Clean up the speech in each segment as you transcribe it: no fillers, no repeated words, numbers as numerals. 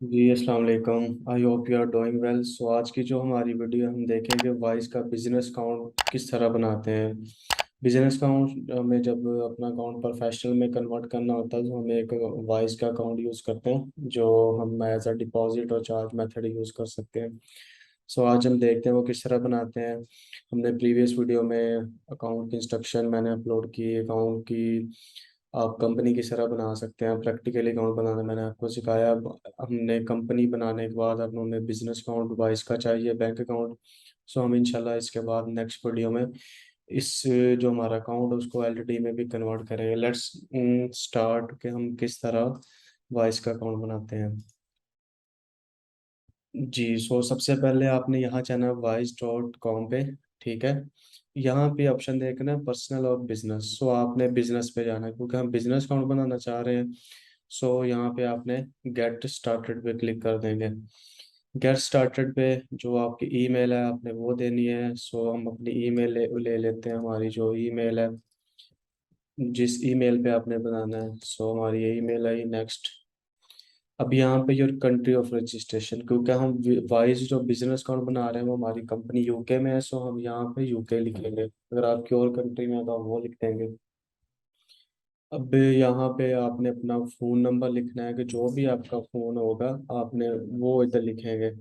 जी अस्सलाम वालेकुम। I hope you are doing well. So आज की जो हमारी वीडियो हम देखेंगे वाइस का बिजनेस अकाउंट किस तरह बनाते हैं। बिजनेस अकाउंट में जब अपना अकाउंट प्रोफेशनल में कन्वर्ट करना होता है तो हम एक वाइस का अकाउंट यूज़ करते हैं जो हम एज अ डिपॉजिट और चार्ज मेथड यूज़ कर सकते हैं। सो आज हम देखते हैं वो किस तरह बनाते हैं। हमने प्रीवियस वीडियो में अकाउंट की इंस्ट्रक्शन मैंने अपलोड की, अकाउंट की आप कंपनी किस तरह बना सकते हैं, प्रैक्टिकली अकाउंट बनाना मैंने आपको सिखाया। अब हमने कंपनी बनाने के बाद अब हमें बिजनेस अकाउंट वाइस का चाहिए, बैंक अकाउंट। सो हम इंशाल्लाह इसके बाद नेक्स्ट वीडियो में इस जो हमारा अकाउंट है उसको एलटीडी में भी कन्वर्ट करेंगे। लेट्स स्टार्ट कि हम किस तरह वाइस का अकाउंट बनाते हैं। जी सो सबसे पहले आपने यहाँ जाना है wise.com पे। ठीक है, यहाँ पे ऑप्शन देखना है पर्सनल और बिजनेस। सो आपने बिजनेस पे जाना है क्योंकि हम बिजनेस अकाउंट बनाना चाह रहे हैं। सो यहाँ पे आपने गेट स्टार्टेड पे क्लिक कर देंगे। गेट स्टार्टेड पे जो आपकी ईमेल है आपने वो देनी है। सो हम अपनी ईमेल ले लेते हैं, हमारी जो ईमेल है जिस ईमेल पे आपने बनाना है। सो हमारी ये ईमेल है। नेक्स्ट, अब यहाँ पे योर कंट्री ऑफ रजिस्ट्रेशन, क्योंकि हम वाइज जो बिजनेस अकाउंट बना रहे हैं वो हमारी कंपनी यूके में है। सो हम यहाँ पे यूके लिखेंगे, अगर आपकी और कंट्री में है तो आप वो लिख देंगे। अब यहाँ पे आपने अपना फ़ोन नंबर लिखना है कि जो भी आपका फ़ोन होगा आपने वो इधर लिखेंगे।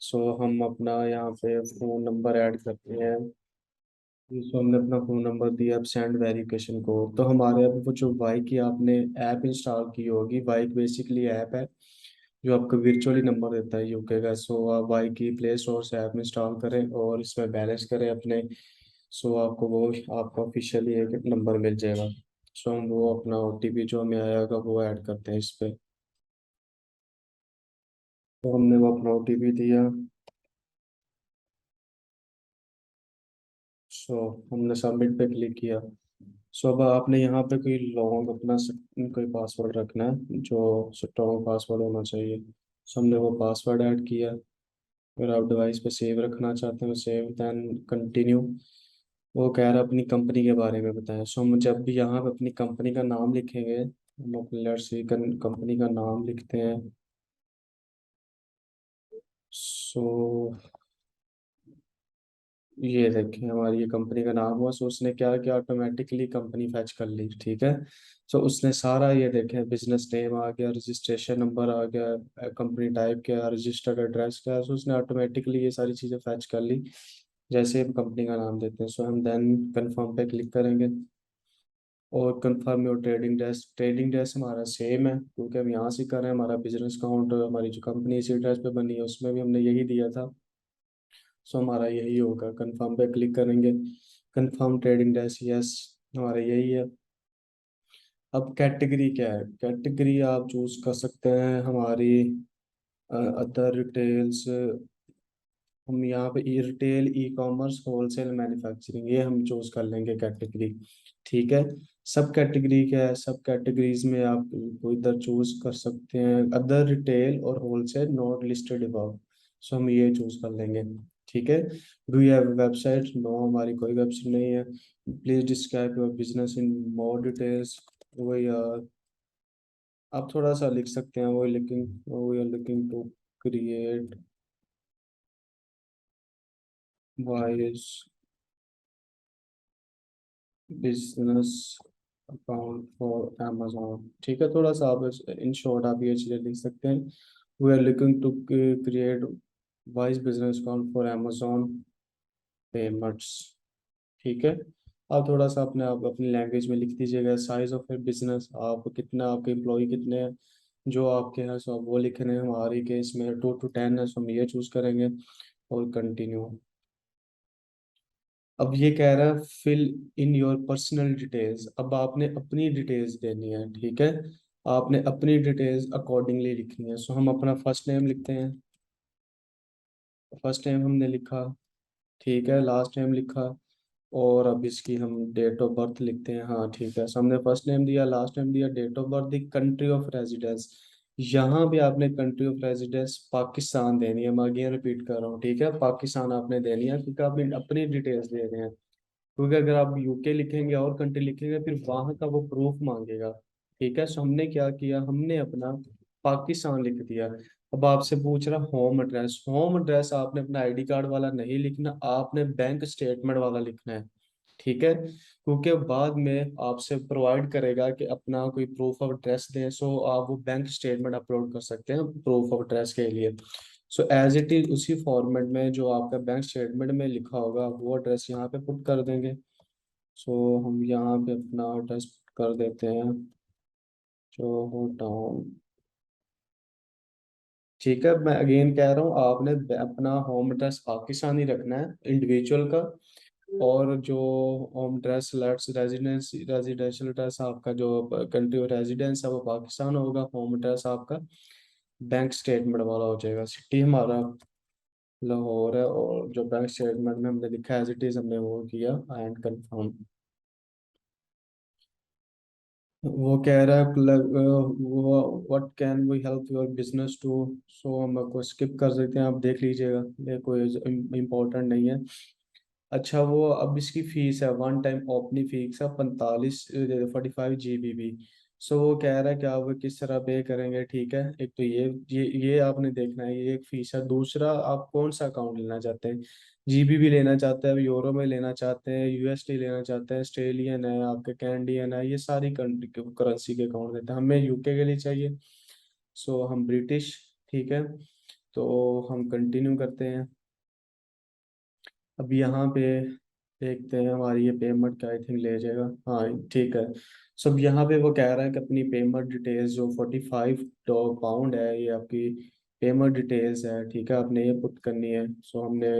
सो हम अपना यहाँ पे फ़ोन नंबर ऐड करते हैं। सो हमने अपना फ़ोन नंबर दिया। अब सेंड वेरिफिकेशन कोड, तो हमारे अब वो जो बाइक की आपने ऐप इंस्टॉल की होगी, बाइक बेसिकली ऐप है जो आपको वर्चुअली नंबर देता है यूके का। सो आप बाइक की प्ले स्टोर से ऐप इंस्टॉल करें और इसमें बैलेंस करें अपने। सो आपको वो आपका ऑफिशियली एक नंबर मिल जाएगा। सो हम वो अपना ओटीपी जो हमें आएगा वो ऐड करते हैं इस पे। तो हमने वो अपना ओटीपी दिया। सो हमने सबमिट पे क्लिक किया। सो अब आपने यहाँ पे कोई लॉन्ग अपना कोई पासवर्ड रखना है जो स्ट्रॉन्ग पासवर्ड होना चाहिए। सो हमने वो पासवर्ड ऐड किया। अगर आप डिवाइस पे सेव रखना चाहते हैं सेव, देन कंटिन्यू। वो कह रहा है अपनी कंपनी के बारे में बताएं। सो हम जब भी यहाँ पे अपनी कंपनी का नाम लिखेंगे, हम अपने लेट्स सी कंपनी का नाम लिखते हैं। सो ये देखें हमारी ये कंपनी का नाम हुआ। सो उसने क्या किया, ऑटोमेटिकली कंपनी फैच कर ली। ठीक है, सो उसने सारा ये देखें बिजनेस नेम आ गया, रजिस्ट्रेशन नंबर आ गया, कंपनी टाइप क्या, रजिस्टर्ड एड्रेस क्या है। सो उसने ऑटोमेटिकली ये सारी चीज़ें फैच कर ली जैसे हम कंपनी का नाम देते हैं। सो हम देन कंफर्म पे क्लिक करेंगे और confirm your trading desk. Trading desk हमारा सेम है क्योंकि हम यहाँ से कर रहे हैं। हमारा बिजनेस अकाउंट हमारी जो कंपनी इसी एड्रेस पे बनी है उसमें भी हमने यही दिया था। सो हमारा यही होगा। कंफर्म पे क्लिक करेंगे, कंफर्म ट्रेडिंग डेस्क, यस हमारा यही है। अब कैटेगरी क्या है, कैटेगरी आप चूज कर सकते हैं हमारी अदर डिटेल्स। हम यहाँ पे e retail, e commerce, wholesale, manufacturing ये हम चूज कर लेंगे कैटेगरी। ठीक है, सब कैटेगरी क्या है, सब कैटेगरीज में आप को इधर चूज कर सकते हैं अदर रिटेल और wholesale not listed above. So हम ये चूज कर लेंगे। ठीक है, do you have website, no हमारी कोई वेबसाइट नहीं है। Please describe your business in more details, वही आप थोड़ा सा लिख सकते हैं। वो we are looking to create Wise business account for Amazon. ठीक है, थोड़ा सा आप इन शॉर्ट आप ये चीज़ें लिख सकते हैं। We are looking to create Wise business account for Amazon payments. ठीक है, आप थोड़ा सा अपने आप अपनी लैंग्वेज में लिख दीजिएगा। साइज ऑफ ए बिजनेस, आप कितना, आपके एम्प्लॉय कितने हैं जो आपके हैं, सो आप वो लिख रहे हैं। हमारे केस में 2 to 10 है, सो हम ये चूज़ करेंगे और कंटिन्यू। अब ये कह रहा है fill in your personal details. अब आपने अपनी डिटेल्स देनी है। ठीक है, आपने अपनी डिटेल्स अकॉर्डिंगली लिखनी है। सो हम अपना फर्स्ट नेम लिखते हैं। फर्स्ट नेम हमने लिखा, ठीक है, लास्ट नेम लिखा और अब इसकी हम डेट ऑफ बर्थ लिखते हैं। हाँ ठीक है, सो हमने फर्स्ट नेम दिया, लास्ट नेम दिया, डेट ऑफ बर्थ दी, कंट्री ऑफ रेजिडेंस। यहाँ भी आपने कंट्री ऑफ रेजिडेंस पाकिस्तान देनी है। मैं अगेन रिपीट कर रहा हूँ, ठीक है, पाकिस्तान आपने देनी है क्योंकि आप अपनी डिटेल्स दे रहे हैं। क्योंकि अगर आप यूके लिखेंगे और कंट्री लिखेंगे फिर वहाँ का वो प्रूफ मांगेगा। ठीक है, सो हमने क्या किया, हमने अपना पाकिस्तान लिख दिया। अब आपसे पूछ रहा होम एड्रेस, होम एड्रेस आपने अपना आईडी कार्ड वाला नहीं लिखना, आपने बैंक स्टेटमेंट वाला लिखना है। ठीक है, क्योंकि बाद में आपसे प्रोवाइड करेगा कि अपना कोई प्रूफ ऑफ एड्रेस दें, सो आप वो बैंक स्टेटमेंट अपलोड कर सकते हैं प्रूफ ऑफ एड्रेस के लिए। सो एज इट इज उसी फॉर्मेट में जो आपका बैंक स्टेटमेंट में लिखा होगा वो एड्रेस यहाँ पे पुट कर देंगे। सो हम यहाँ पे अपना एड्रेस कर देते हैं, जो टाउन। ठीक है, मैं अगेन कह रहा हूँ, आपने अपना होम एड्रेस पाकिस्तानी रखना है इंडिविजुअल का। और जो home address let's residence residential address आपका जो कंट्री ऑफ रेजिडेंस है वो पाकिस्तान होगा, होम एड्रेस आपका बैंक स्टेटमेंट वाला हो जाएगा। सिटी हमारा लाहौर है, और जो बैंक स्टेटमेंट में हमने लिखा है एज इट इज हमने वो किया एंड कंफर्म। वो कह रहा है वो what can we help your business to. So हम को स्किप कर सकते हैं, आप देख लीजिएगा, ये कोई इम्पोर्टेंट नहीं है। अच्छा, वो अब इसकी फीस है, वन टाइम ओपनिंग फीस है 45 45 GB। सो वो कह रहा है कि आप वो किस तरह पे करेंगे। ठीक है, एक तो ये आपने देखना है, ये एक फीस है। दूसरा, आप कौन सा अकाउंट लेना चाहते हैं, GBP लेना चाहते हैं, यूरो में लेना चाहते हैं, USD लेना चाहते हैं, ऑस्ट्रेलियन है आपके, कैनेडियन है, ये सारी कंट्री करेंसी के अकाउंट देते हैं। हमें UK के लिए चाहिए, सो हम ब्रिटिश। ठीक है, तो हम कंटिन्यू करते हैं। अब यहाँ पे देखते हैं हमारी ये पेमेंट क्या आई थिंक ले जाएगा। हाँ ठीक है, सब यहाँ पे वो कह रहा है कि अपनी पेमेंट डिटेल्स जो 45 पाउंड है ये आपकी पेमेंट डिटेल्स है। ठीक है, आपने ये पुट करनी है। सो हमने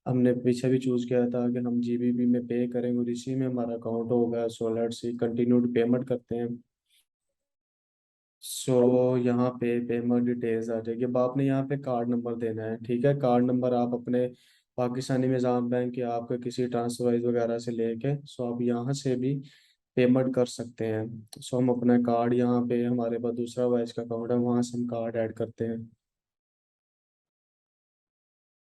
हमने पीछे भी चूज किया था कि हम GBP में पे करेंगे और इसी में हमारा अकाउंट होगा। So let's see continued payment करते हैं। सो यहाँ पे पेमेंट डिटेल्स आ जाएगी। अब आपने यहाँ पे कार्ड नंबर देना है। ठीक है, कार्ड नंबर आप अपने पाकिस्तानी निज़ाम बैंक या आपके किसी ट्रांसफरवाइज वगैरह से लेके सो आप यहाँ से भी पेमेंट कर सकते हैं। सो हम अपना कार्ड यहाँ पे, हमारे पास दूसरा वाइज का अकाउंट है, वहाँ से हम कार्ड ऐड करते हैं।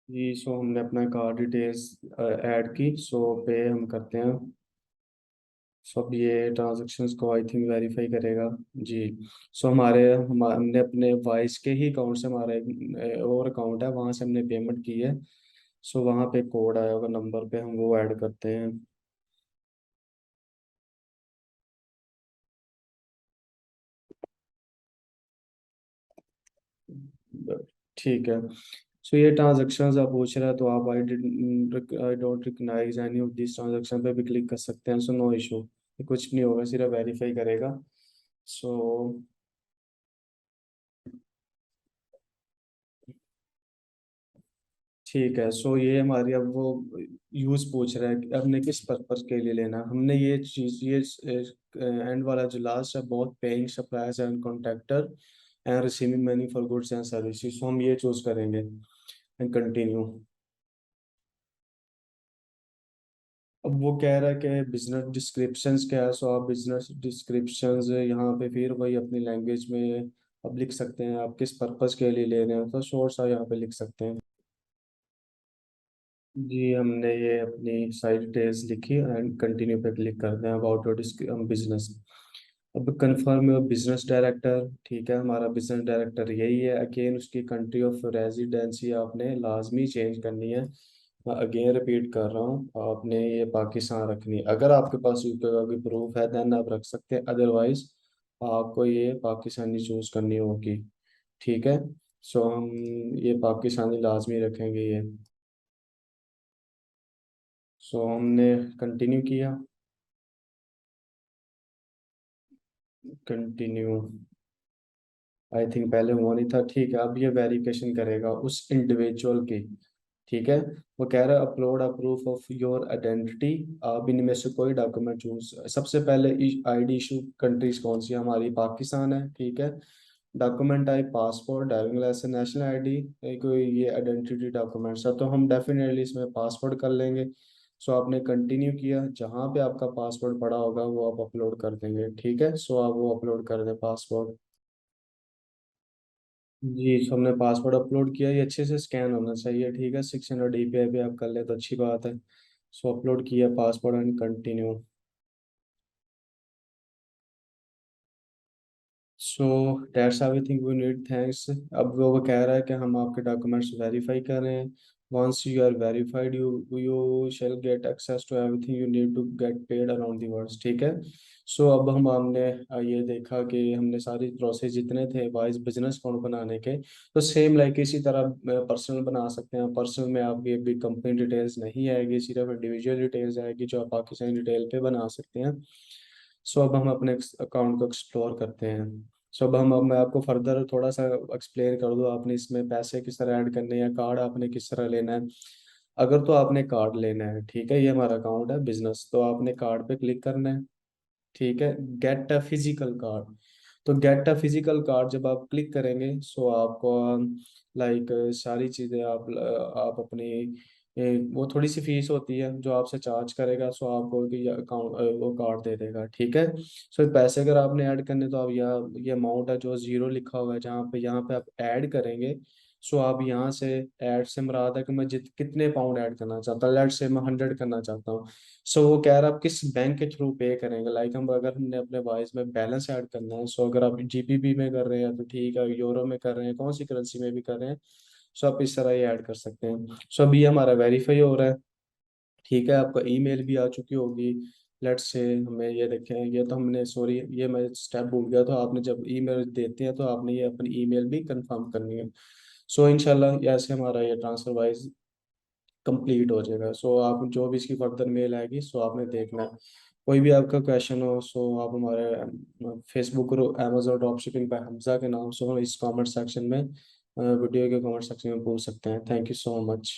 जी, सो हमने अपना कार्ड डिटेल्स ऐड की, सो पे हम करते हैं। सब ये ट्रांजेक्शन्स को आई थिंक वेरीफाई करेगा। जी, सो हमने अपने वाइस के ही अकाउंट से, हमारा एक और अकाउंट है वहाँ से हमने पेमेंट की है। सो वहाँ पे कोड आया होगा नंबर पे, हम वो ऐड करते हैं। ठीक है, सो ये ट्रांजेक्शन्स आप पूछ रहे हैं, तो आप I don't recognize any of this transaction पे भी क्लिक कर सकते हैं। सो नो इशू, कुछ नहीं होगा, सिर्फ वेरीफाई करेगा। सो ठीक है, सो ये हमारी अब वो यूज पूछ रहा है कि हमने किस पर्पज के लिए लेना। हमने ये चीज, ये एंड वाला जो लास्ट है, बहुत paying suppliers and contractor and receiving money for goods and services, so हम ये चूज करेंगे एंड कंटिन्यू। अब वो कह रहा है कि बिजनेस डिस्क्रिप्शंस क्या है। सो आप बिजनेस डिस्क्रिप्शंस यहाँ पे फिर वही अपनी लैंग्वेज में अब लिख सकते हैं, आप किस पर्पज के लिए ले रहे हैं, तो शॉर्ट सा यहाँ पे लिख सकते हैं। जी, हमने ये अपनी सारी डिटेल्स लिखी एंड कंटिन्यू पे क्लिक करते हैं अबाउट योर बिजनेस। अब कंफर्म योर बिजनेस डायरेक्टर। ठीक है, हमारा बिजनेस डायरेक्टर यही है। अगेन उसकी कंट्री ऑफ रेजिडेंसी आपने लाजमी चेंज करनी है। मैं अगेन रिपीट कर रहा हूँ, आपने ये पाकिस्तान रखनी है। अगर आपके पास यूपी का कोई प्रूफ है देन आप रख सकते हैं, अदरवाइज आपको ये पाकिस्तानी चूज करनी होगी। ठीक है, सो हम ये पाकिस्तानी लाजमी रखेंगे ये। सो हमने कंटिन्यू किया, कंटिन्यू। आई थिंक पहले वो नहीं था। ठीक है, अब ये वेरिफिकेशन करेगा उस इंडिविजुअल की। ठीक है, वो कह रहा है upload a proof of your identity. आप इनमें से कोई डॉक्यूमेंट चूज, सबसे पहले ID इशू कंट्रीज कौन सी है, हमारी पाकिस्तान है। ठीक है, document type passport, driving licence, national ID, कोई ये आइडेंटिटी डॉक्यूमेंट्स है, तो हम डेफिनेटली इसमें पासपोर्ट कर लेंगे। सो आपने कंटिन्यू किया, जहाँ पे आपका पासपोर्ट पड़ा होगा वो आप अपलोड कर देंगे। ठीक है, सो आप वो अपलोड कर दें पासपोर्ट। जी, सो हमने पासपोर्ट अपलोड किया, ये अच्छे से स्कैन होना चाहिए। ठीक है, 600 DPI पे आप कर ले तो अच्छी बात है। सो अपलोड किया passport and continue. So that's everything we need, thanks. अब वो कह रहा है कि हम आपके डॉक्यूमेंट्स वेरीफाई कर रहे हैं। Once you are verified you shall get access to everything you need to get paid around the world, ठीक है। सो अब हमने ये देखा कि हमने सारी प्रोसेस जितने थे वाइज बिजनेस अकाउंट बनाने के, तो सेम लाइक इसी तरह पर्सनल बना सकते हैं। पर्सनल में आपकी भी कंपनी डिटेल्स नहीं आएगी, सिर्फ इंडिविजुअल डिटेल्स आएगी जो आप पाकिस्तानी डिटेल पे बना सकते हैं। सो अब हम अपने अकाउंट को एक्सप्लोर करते हैं। सो अब मैं आपको फर्दर थोड़ा सा एक्सप्लेन कर दूँ, आपने इसमें पैसे किस तरह ऐड करने हैं, कार्ड आपने किस तरह लेना है। अगर तो आपने कार्ड लेना है, ठीक है, ये हमारा अकाउंट है बिजनेस, तो आपने कार्ड पे क्लिक करना है, ठीक है। गेट अ फिजिकल कार्ड, तो गेट अ फिजिकल कार्ड जब आप क्लिक करेंगे, सो आपको लाइक सारी चीज़ें आप अपनी वो थोड़ी सी फीस होती है जो आपसे चार्ज करेगा, सो आपको अकाउंट वो कार्ड दे देगा, ठीक है। सो पैसे अगर आपने ऐड करने, तो आप यहाँ ये अमाउंट है जो जीरो लिखा हुआ है जहाँ पे, यहाँ पे आप ऐड करेंगे। सो आप यहाँ से ऐड से मुराद है कि मैं कितने पाउंड ऐड करना चाहता हूँ, लेट से मैं 100 करना चाहता हूँ। सो वो कह रहा है आप किस बैंक के थ्रू पे करेंगे, लाइक हम अगर हमने अपने वाइज में बैलेंस ऐड करना है, सो अगर आप जीबीपी में कर रहे हैं तो ठीक है, यूरो में कर रहे हैं, कौन सी करेंसी में भी कर रहे हैं, सो आप इस तरह ये ऐड कर सकते हैं। सो अभी हमारा वेरीफाई हो रहा है, ठीक है। आपका ईमेल भी आ चुकी होगी, लेट्स से हमें ये देखें, ये तो हमने सॉरी ये मैं स्टेप भूल गया, तो आपने जब ईमेल देते हैं तो आपने ये अपनी ईमेल भी कंफर्म करनी है। सो इंशाल्लाह ऐसे हमारा ये ट्रांसफर वाइज कंप्लीट हो जाएगा। सो आप जो भी इसकी फर्दर मेल आएगी, सो आपने देखना है। कोई भी आपका क्वेश्चन हो, सो आप हमारे फेसबुक और अमेजोन ड्रॉप शिपिंग पे हमजा के नाम से हो, इस कमेंट सेक्शन में वीडियो के कमेंट सेक्शन में पूछ सकते हैं। Thank you so much.